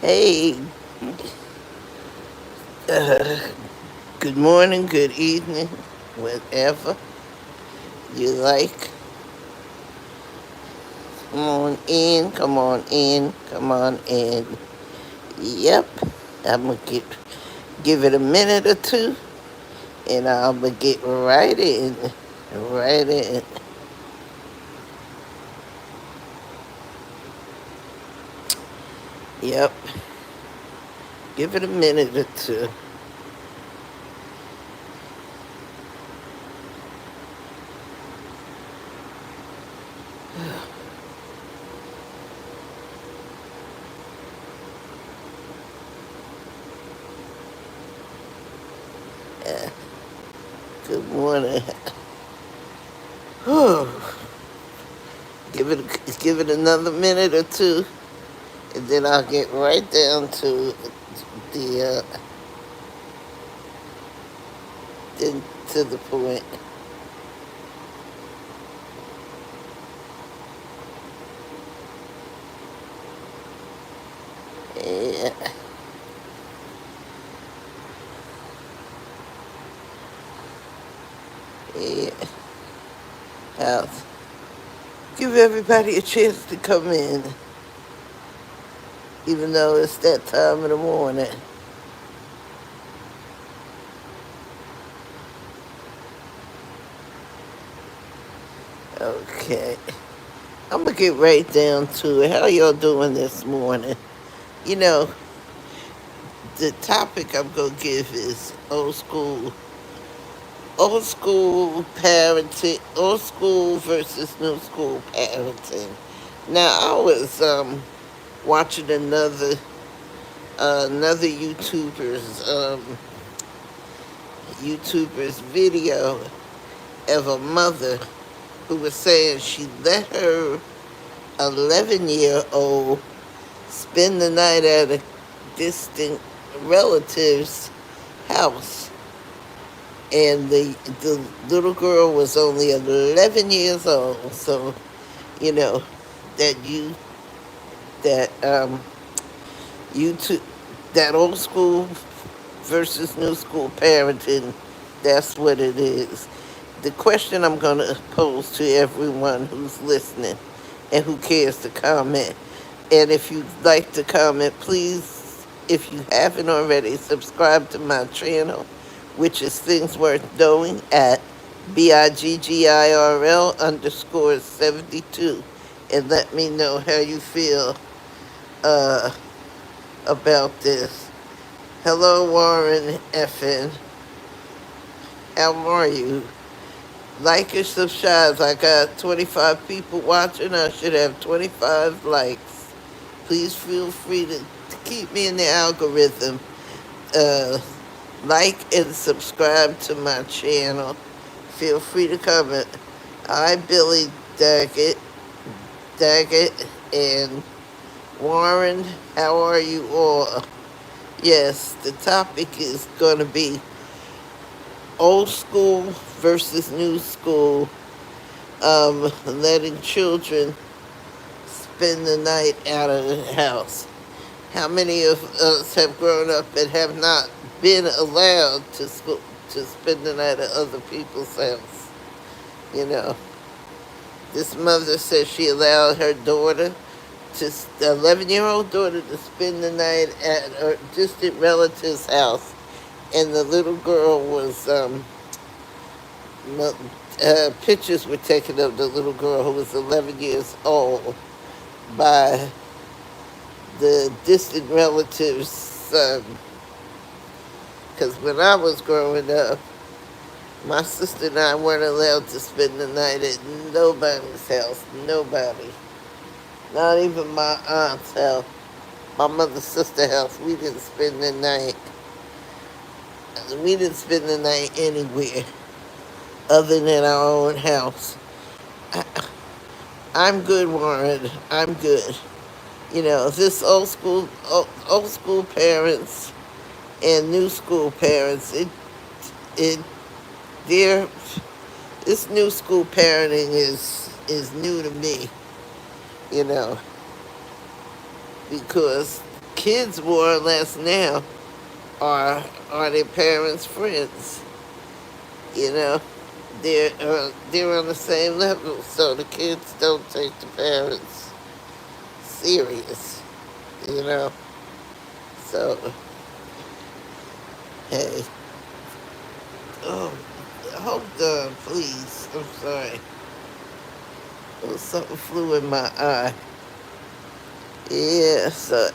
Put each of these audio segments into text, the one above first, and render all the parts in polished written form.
Hey, uh, good morning, good evening, whatever you like. Come on in, come on in, come on in. Yep, I'm gonna give it a minute or two, and I'm gonna get right in, right in. Yep, give it a minute or two. Uh, Good morning. Give it another minute or two, and then I'll get right down to the to the point. Yeah, yeah. I'll give everybody a chance to come in, even though it's that time of the morning. Okay. I'm gonna get right down to it. How y'all doing this morning? You know, the topic I'm gonna give is old school parenting, old school versus new school parenting. Now, I was watching another YouTuber's video of a mother who was saying she let her 11-year-old spend the night at a distant relative's house. And the little girl was only 11 years old. So, you know, that you, that, YouTube, that old school versus new school parenting, that's what it is. The question I'm going to pose to everyone who's listening and who cares to comment, and if you'd like to comment, please, if you haven't already, subscribe to my channel, which is Things Worth Knowing at BIGGIRL underscore 72, and let me know how you feel uh, about this. Hello, Warren Effin. How are you? Like and subscribe. I got 25 people watching. I should have 25 likes. Please feel free to keep me in the algorithm. Uh, like and subscribe to my channel. Feel free to comment. Hi, Billy Daggett, and Warren. How are you all? Yes, the topic is going to be old school versus new school, letting children spend the night out of the house. How many of us have grown up and have not been allowed to spend the night at other people's house? You know, this mother says she allowed her daughter, to 11-year-old daughter, to spend the night at a distant relative's house, and the little girl was pictures were taken of the little girl who was 11 years old by the distant relative's son. Because when I was growing up, my sister and I weren't allowed to spend the night at nobody's house. Nobody. Not even my aunt's house. My mother's sister's house. We didn't spend the night. We didn't spend the night anywhere other than our own house. I, I'm good, Warren. I'm good. You know, this old school parents and new school parents, it, they're, this new school parenting is new to me, you know, because kids more or less now are their parents' friends. You know, they're on the same level, so the kids don't take the parents serious. You know, so hey, oh, hold on, please. I'm sorry. Oh, something flew in my eye. Yeah, so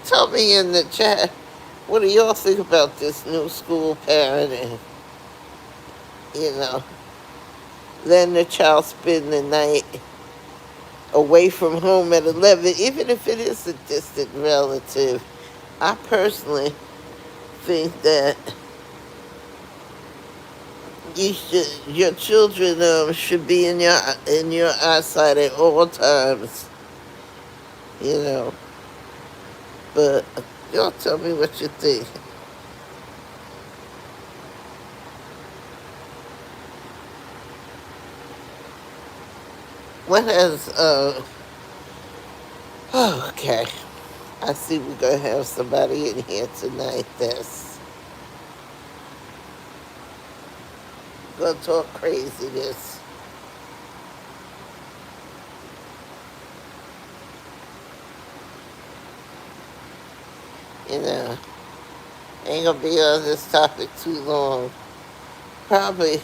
tell me in the chat, what do y'all think about this new school parenting? You know, letting the child spend the night away from home at 11, even if it is a distant relative. I personally think that your children should be in your eyesight at all times. You know, but y'all tell me what you think. What has oh, okay. I see we're gonna have somebody in here tonight that's gonna talk craziness. You know, ain't gonna be on this topic too long. Probably,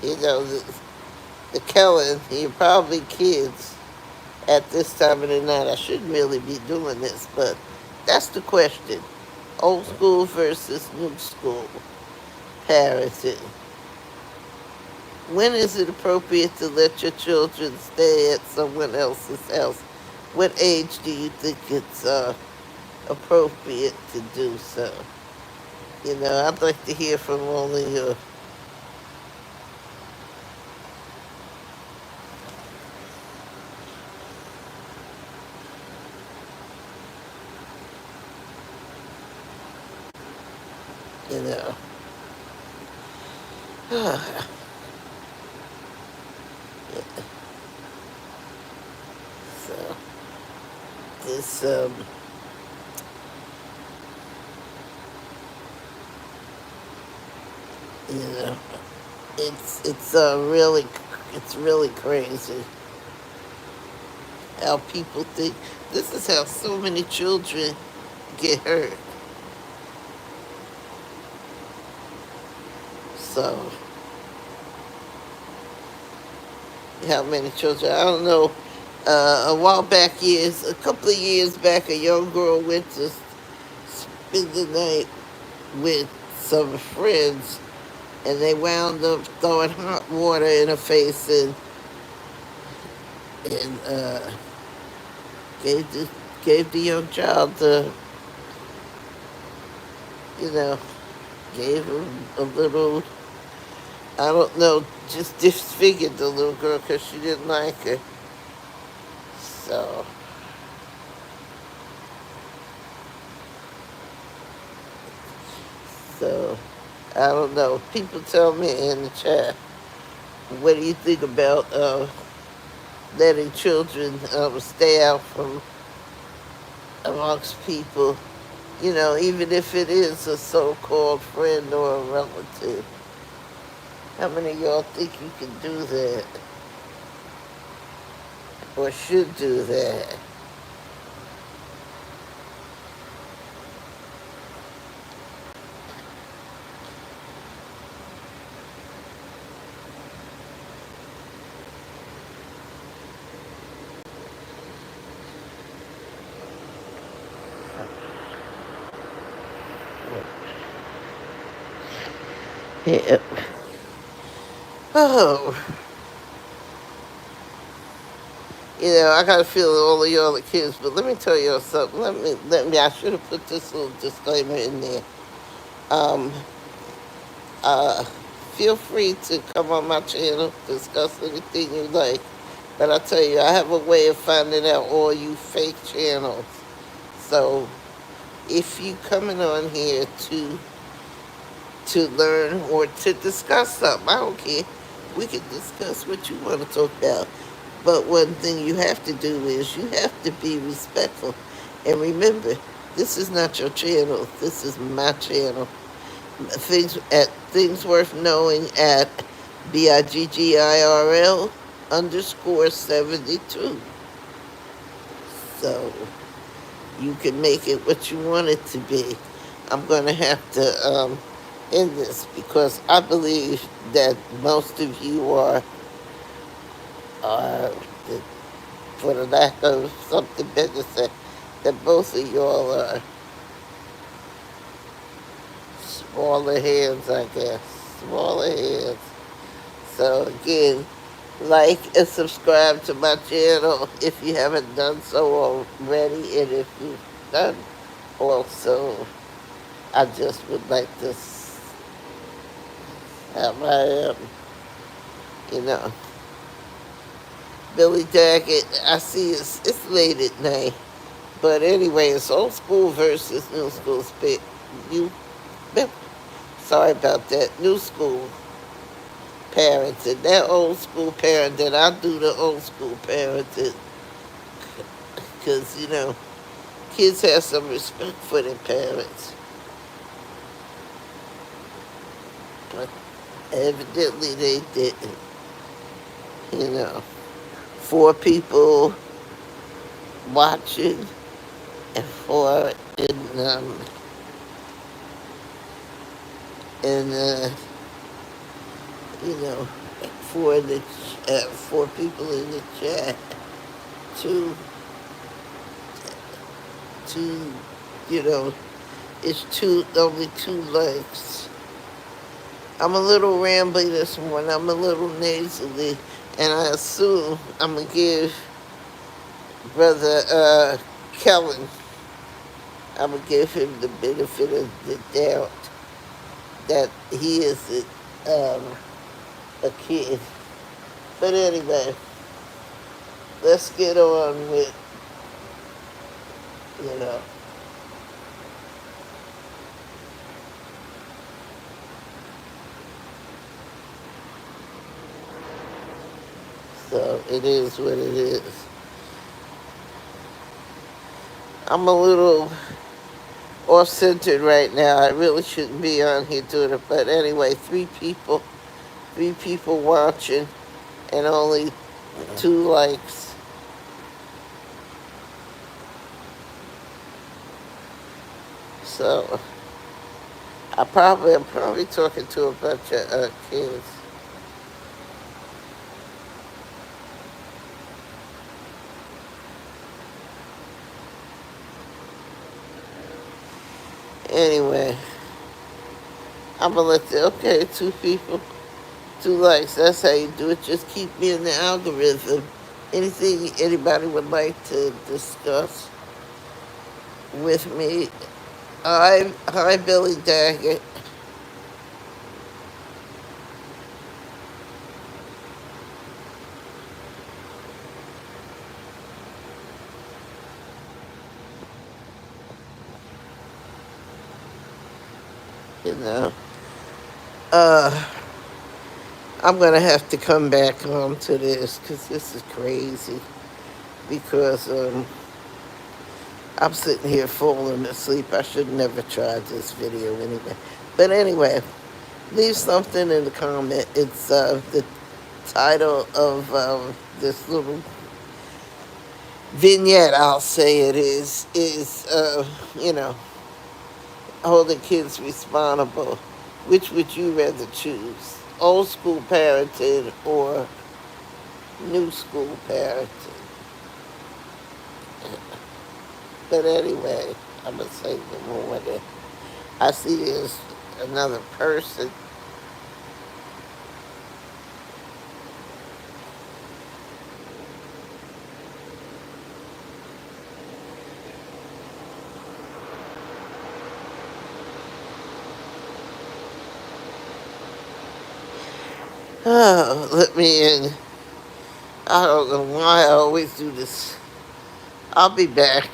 you know, the Kellen, you're probably kids at this time of the night. I shouldn't really be doing this, but that's the question. Old school versus new school parenting. When is it appropriate to let your children stay at someone else's house? What age do you think it's appropriate to do so? You know, I'd like to hear from all of you. You know. So this you know, it's really crazy how people think. This is how so many children get hurt. So how many children? I don't know. A couple of years back, a young girl went to spend the night with some friends, and they wound up throwing hot water in her face and gave the young child you know, gave him a little, I don't know, just disfigured the little girl because she didn't like her. So, so I don't know. People tell me in the chat, what do you think about letting children stay out from amongst people? You know, even if it is a so-called friend or a relative. How many of y'all think you can do that? Or should do that? Yeah. Oh, you know, I got a feeling all of y'all are kids, but let me tell y'all something. I should have put this little disclaimer in there. Um, uh, Feel free to come on my channel, discuss anything you like. But I tell you, I have a way of finding out all you fake channels. So if you coming on here to learn or to discuss something, I don't care. We can discuss what you want to talk about. But one thing you have to do is you have to be respectful. And remember, this is not your channel. This is my channel. Things worth knowing at BIGGIRL underscore 72. So you can make it what you want it to be. I'm going to have to end this because I believe that most of you are for the lack of something better to say, that both of y'all are smaller hands, I guess. Smaller hands. So again, like and subscribe to my channel if you haven't done so already, and if you've done also, I just would like to have my, you know, Billy Daggett. I see it's late at night, but anyway, it's old school versus new school. New, sorry about that. New school parents and that old school parent. That I do the old school parenting because kids have some respect for their parents, but evidently they didn't. You know, four people watching and four in you know, four people in the chat, two, two, it's only 2 likes. I'm a little rambly this morning. I'm a little nasally, and I assume I'm gonna give Brother Kellen. I'm gonna give him the benefit of the doubt that he is a kid. But anyway, let's get on with, you know. So it is what it is. I'm a little off-centered right now. I really shouldn't be on here doing it. But anyway, three people watching and only 2 likes. So I'm probably talking to a bunch of kids. Anyway, I'm gonna let okay, 2 people, 2 likes. That's how you do it. Just keep me in the algorithm. Anything anybody would like to discuss with me. Hi, Billy Daggett. You know, uh, I'm gonna have to come back on to this because this is crazy. Because I'm sitting here falling asleep. I should never try this video anyway. But anyway, leave something in the comment. It's the title of this little vignette. I'll say it is holding kids responsible. Which would you rather choose? Old school parenting or new school parenting? But anyway, I'm going to say no more than I see there's another person. Oh, let me in. I don't know why I always do this. I'll be back.